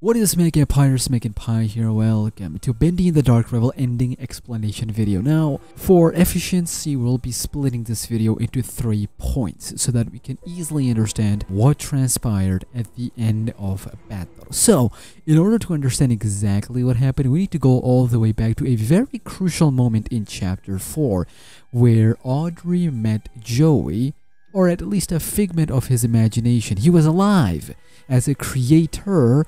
What is SmackNPie here? Welcome to Bendy in the Dark Rival ending explanation video. Now, for efficiency, we'll be splitting this video into 3 points so that we can easily understand what transpired at the end of BATDR. So, in order to understand exactly what happened, we need to go all the way back to a very crucial moment in Chapter 4, where Audrey met Joey, or at least a figment of his imagination. He was alive as a creator,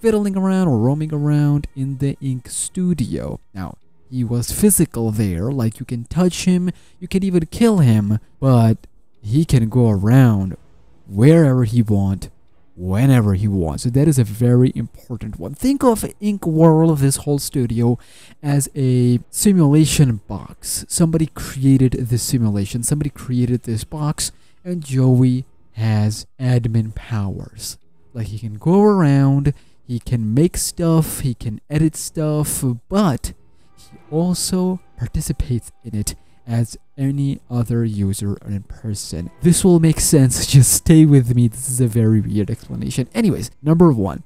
fiddling around or roaming around in the ink studio. Now, he was physical there, like you can touch him, you can even kill him, but he can go around wherever he wants, whenever he wants. So that is a very important one. Think of Ink World, this whole studio, as a simulation box. Somebody created this simulation, somebody created this box, and Joey has admin powers. Like, he can go around, he can make stuff, he can edit stuff, but he also participates in it as any other user in person. This will make sense, just stay with me, this is a very weird explanation. Anyways, number 1.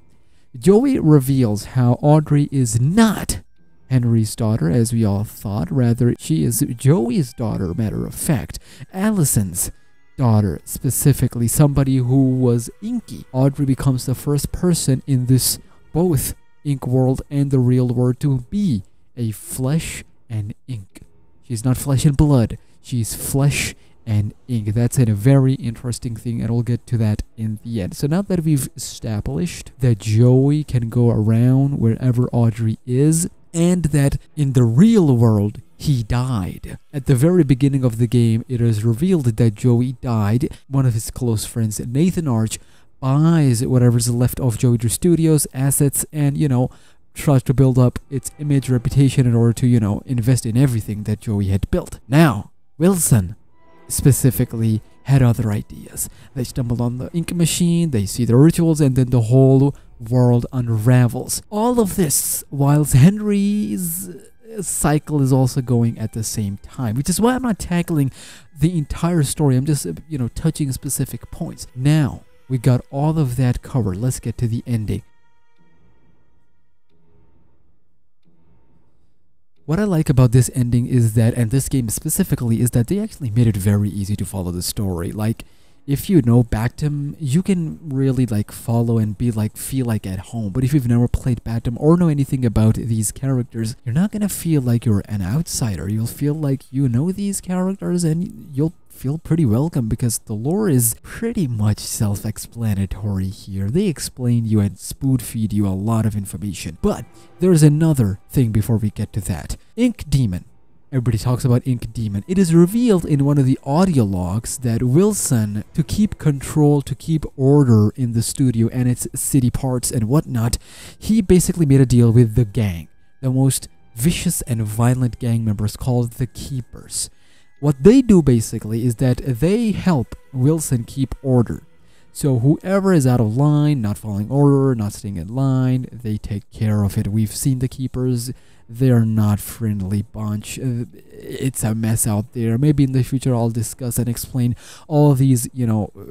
Joey reveals how Audrey is not Henry's daughter, as we all thought. Rather, she is Joey's daughter, matter of fact. Allison's daughter, specifically somebody who was inky. Audrey becomes the first person in this both ink world and the real world to be a flesh and ink. She's not flesh and blood, she's flesh and ink. That's a very interesting thing, and we'll get to that in the end. So now that we've established that Joey can go around wherever Audrey is, and that in the real world he died. At the very beginning of the game, it is revealed that Joey died. One of his close friends, Nathan Arch, buys whatever's left of Joey Drew Studios assets and, tries to build up its image, reputation in order to, invest in everything that Joey had built. Now, Wilson specifically had other ideas. They stumble on the ink machine, they see the rituals, and then the whole world unravels. All of this whilst Henry's cycle is also going at the same time, which is why I'm not tackling the entire story. I'm just, touching specific points. Now, we got all of that covered. Let's get to the ending. What I like about this ending is that, and this game specifically, is that they actually made it very easy to follow the story. Like, if you know BATDR, you can really follow and feel like at home. But if you've never played BATDR or know anything about these characters, you're not gonna feel like you're an outsider. You'll feel like you know these characters and you'll feel pretty welcome because the lore is pretty much self-explanatory here. They explain you and spoon feed you a lot of information. But there's another thing before we get to that. Ink Demon. Everybody talks about Ink Demon. It is revealed in one of the audio logs that Wilson, to keep control, to keep order in the studio and its city parts and whatnot, he basically made a deal with the gang, the most vicious and violent gang members called the Keepers. What they do basically is that they help Wilson keep order. So whoever is out of line, not following order, not staying in line, they take care of it. We've seen the Keepers. They're not friendly bunch. It's a mess out there. Maybe in the future I'll discuss and explain all of these,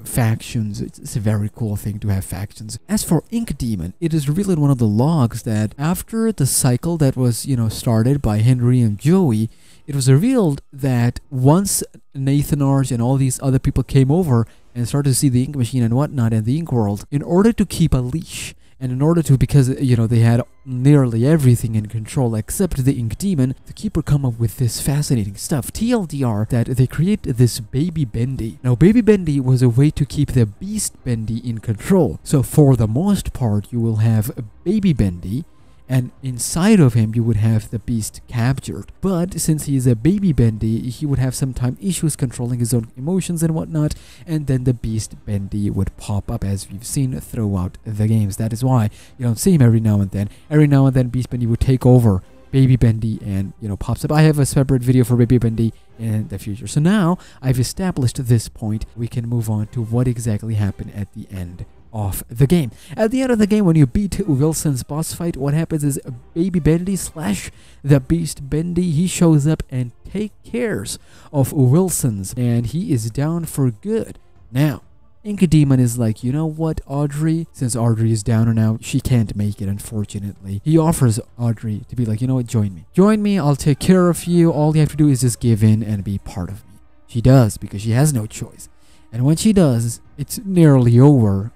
factions. It's a very cool thing to have factions. As for Ink Demon, it is revealed in one of the logs that after the cycle that was, started by Henry and Joey, it was revealed that once Nathan Arch and all these other people came over and started to see the ink machine and whatnot and the ink world, in order to keep a leash, and in order to, because, they had nearly everything in control except the Ink Demon, the Keeper come up with this fascinating stuff. TLDR, that they create this Baby Bendy. Now, Baby Bendy was a way to keep the Beast Bendy in control. So for the most part, you will have Baby Bendy, and inside of him you would have the Beast captured. But since he is a Baby Bendy, he would have sometimes issues controlling his own emotions and whatnot, and then the Beast Bendy would pop up, as we've seen throughout the games. That is why you don't see him every now and then. Every now and then Beast Bendy would take over Baby Bendy and pops up. I have a separate video for Baby Bendy in the future. So now I've established this point, we can move on to what exactly happened at the end of the game. At the end of the game, when you beat Wilson's boss fight, what happens is Baby Bendy / the Beast Bendy, he shows up and takes care of Wilson's, and he is down for good. Now, Ink Demon is like, you know what, Audrey? Since Audrey is down and out, she can't make it, unfortunately. He offers Audrey to be like, you know what, join me. Join me, I'll take care of you. All you have to do is just give in and be part of me. She does, because she has no choice. And when she does, it's nearly over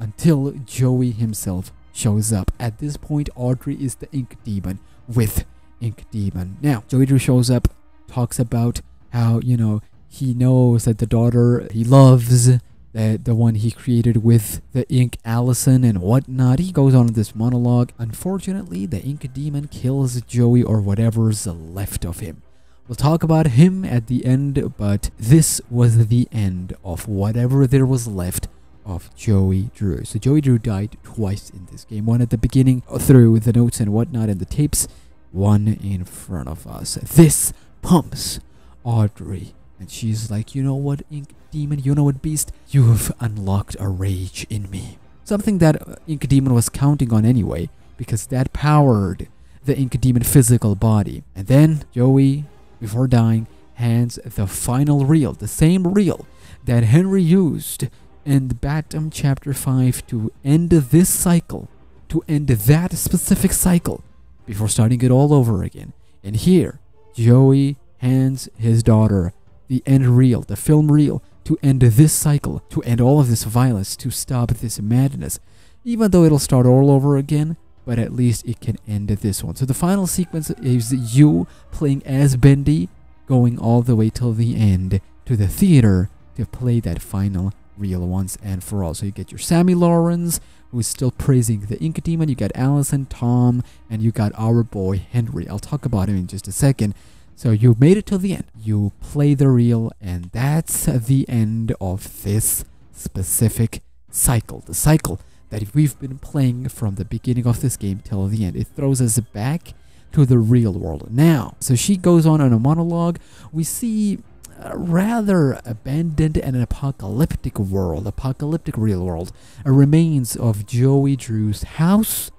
until Joey himself shows up. At this point, Audrey is the Ink Demon with Ink Demon. Now, Joey Drew shows up, talks about how, you know, he knows that the daughter he loves, that the one he created with the ink Allison and whatnot. He goes on this monologue. Unfortunately, the Ink Demon kills Joey or whatever's left of him. We'll talk about him at the end, but this was the end of whatever there was left of Joey Drew. So Joey Drew died twice in this game. One at the beginning through the notes and whatnot and the tapes. One in front of us. This pumps Audrey. And she's like, you know what, Ink Demon, you know what, Beast? You've unlocked a rage in me. Something that Ink Demon was counting on anyway, because that powered the Ink Demon physical body. And then Joey, before dying, hands the final reel, the same reel that Henry used in the BATDR Chapter 5 to end this cycle, to end that specific cycle, before starting it all over again. And here, Joey hands his daughter the end reel, the film reel, to end this cycle, to end all of this violence, to stop this madness. Even though it'll start all over again, but at least it can end this one. So the final sequence is you playing as Bendy, going all the way till the end to the theater to play that final reel once and for all. So you get your Sammy Lawrence, who is still praising the Ink Demon. You got Allison, Tom, and you got our boy Henry. I'll talk about him in just a second. So you made it till the end. You play the reel, and that's the end of this specific cycle. The cycle that we've been playing from the beginning of this game till the end. It throws us back to the real world now. So she goes on a monologue. We see a rather abandoned and an apocalyptic world, apocalyptic real world. Remains of Joey Drew's house.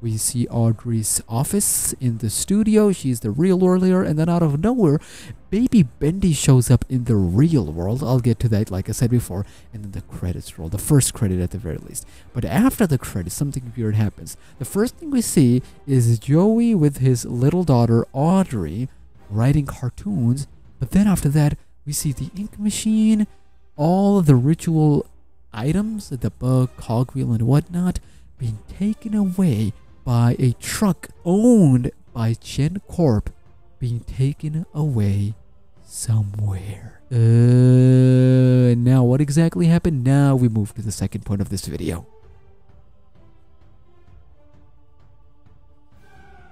We see Audrey's office in the studio. She's the real world here, and then out of nowhere, baby Bendy shows up in the real world. I'll get to that, like I said before, and then the credits roll, the first credit at the very least. But after the credits, something weird happens. The first thing we see is Joey with his little daughter Audrey writing cartoons, but then after that, we see the ink machine, all the ritual items, the bug, cogwheel, and whatnot, being taken away by a truck owned by Gen Corp, being taken away somewhere. Now what exactly happened? Now we move to the second point of this video.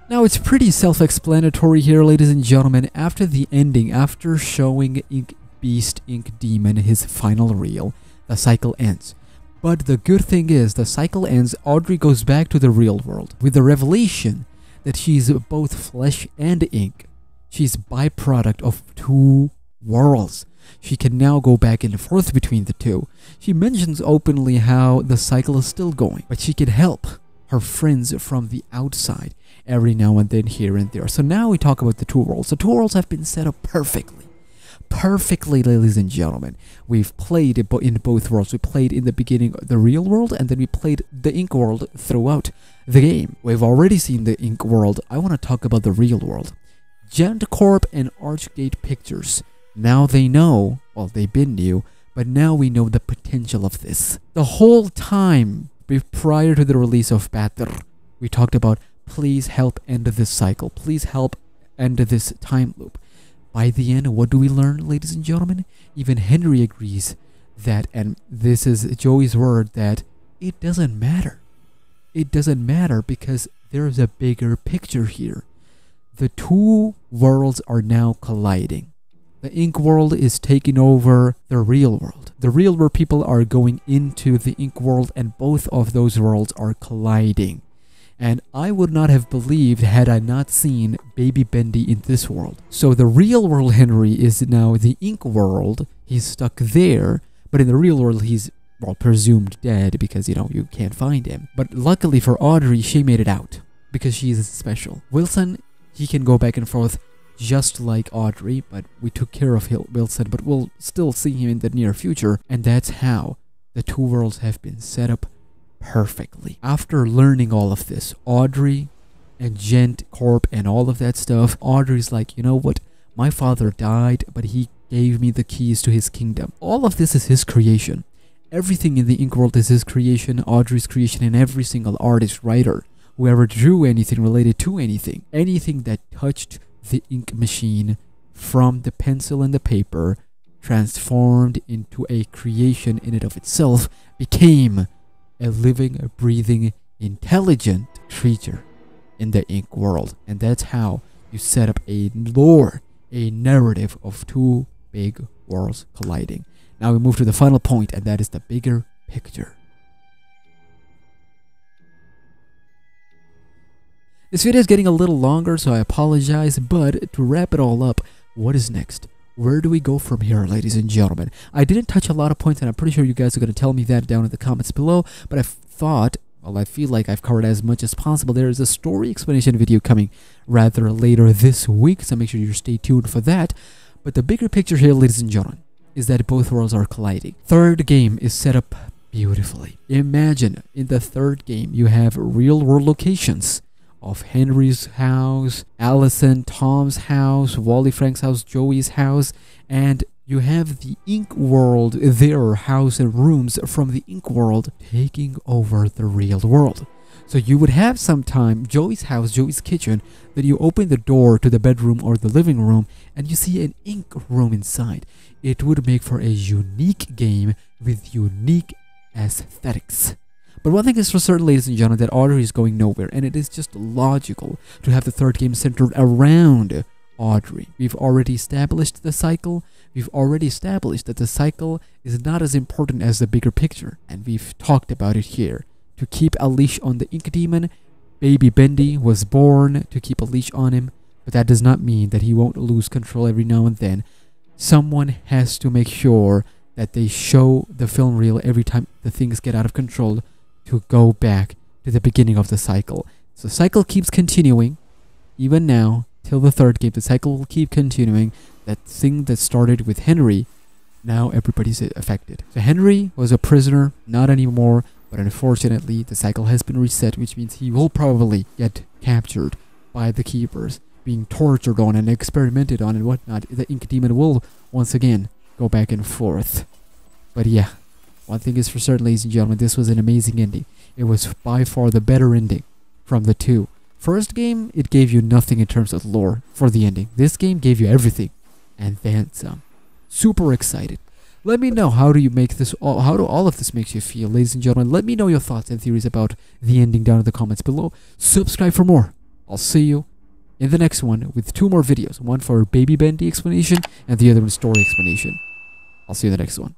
Now it's pretty self-explanatory here, ladies and gentlemen. After the ending, after showing Ink Beast, Ink Demon his final reel, the cycle ends. But the good thing is, the cycle ends, Audrey goes back to the real world with the revelation that she's both flesh and ink. She's byproduct of two worlds. She can now go back and forth between the two. She mentions openly how the cycle is still going, but she can help her friends from the outside every now and then, here and there. So now we talk about the two worlds. The two worlds have been set up perfectly. Perfectly, ladies and gentlemen. We've played in both worlds. We played in the beginning the real world, and then we played the ink world throughout the game. We've already seen the ink world. I want to talk about the real world. Gent Corp and Archgate Pictures. Now they know, well, they've been new, but now we know the potential of this. The whole time prior to the release of BATDR, we talked about, please help end this cycle. Please help end this time loop. By the end, what do we learn, ladies and gentlemen? Even Henry agrees that, and this is Joey's word, that it doesn't matter. It doesn't matter because there's a bigger picture here. The two worlds are now colliding. The ink world is taking over the real world. The real world people are going into the ink world, and both of those worlds are colliding. And I would not have believed had I not seen baby Bendy in this world. So the real world Henry is now the ink world. He's stuck there, but in the real world he's, well, presumed dead because, you know, you can't find him. But luckily for Audrey, she made it out because she's special. Wilson, he can go back and forth just like Audrey, but we took care of Wilson, but we'll still see him in the near future. And that's how the two worlds have been set up perfectly. After learning all of this, Audrey and Gent Corp and all of that stuff, Audrey's like, you know what? My father died, but he gave me the keys to his kingdom. All of this is his creation. Everything in the ink world is his creation, Audrey's creation, and every single artist, writer, whoever drew anything related to anything, anything that touched the ink machine from the pencil and the paper, transformed into a creation in and of itself, became a living, breathing, intelligent creature in the ink world. And that's how you set up a lore, a narrative of two big worlds colliding. Now we move to the final point, and that is the bigger picture. This video is getting a little longer, so I apologize, but to wrap it all up, what is next? Where do we go from here, ladies and gentlemen? I didn't touch a lot of points, and I'm pretty sure you guys are going to tell me that down in the comments below, but I thought, well, I feel like I've covered as much as possible. There is a story explanation video coming rather later this week, so make sure you stay tuned for that. But the bigger picture here, ladies and gentlemen, is that both worlds are colliding. Third game is set up beautifully. Imagine in the third game you have real world locations of Henry's house, Allison, Tom's house, Wally Frank's house, Joey's house, and you have the ink world, their house and rooms from the ink world taking over the real world. So you would have sometime Joey's house, Joey's kitchen, then you open the door to the bedroom or the living room and you see an ink room inside. It would make for a unique game with unique aesthetics. But one thing is for certain, ladies and gentlemen, that Audrey is going nowhere, and it is just logical to have the third game centered around Audrey. We've already established the cycle. We've already established that the cycle is not as important as the bigger picture, and we've talked about it here. To keep a leash on the ink demon, baby Bendy was born to keep a leash on him, but that does not mean that he won't lose control every now and then. Someone has to make sure that they show the film reel every time the things get out of control to go back to the beginning of the cycle. So the cycle keeps continuing, even now, till the third game. The cycle will keep continuing. That thing that started with Henry, now everybody's affected. So Henry was a prisoner, not anymore, but unfortunately the cycle has been reset, which means he will probably get captured by the keepers, being tortured on and experimented on and whatnot. The ink demon will once again go back and forth. But yeah, one thing is for certain, ladies and gentlemen, this was an amazing ending. It was by far the better ending from the two. First game, it gave you nothing in terms of lore for the ending. This game gave you everything and then some. Super excited. Let me know, how do all of this makes you feel, ladies and gentlemen. Let me know your thoughts and theories about the ending down in the comments below. Subscribe for more. I'll see you in the next one with 2 more videos. One for Baby Bendy explanation and the other one story explanation. I'll see you in the next one.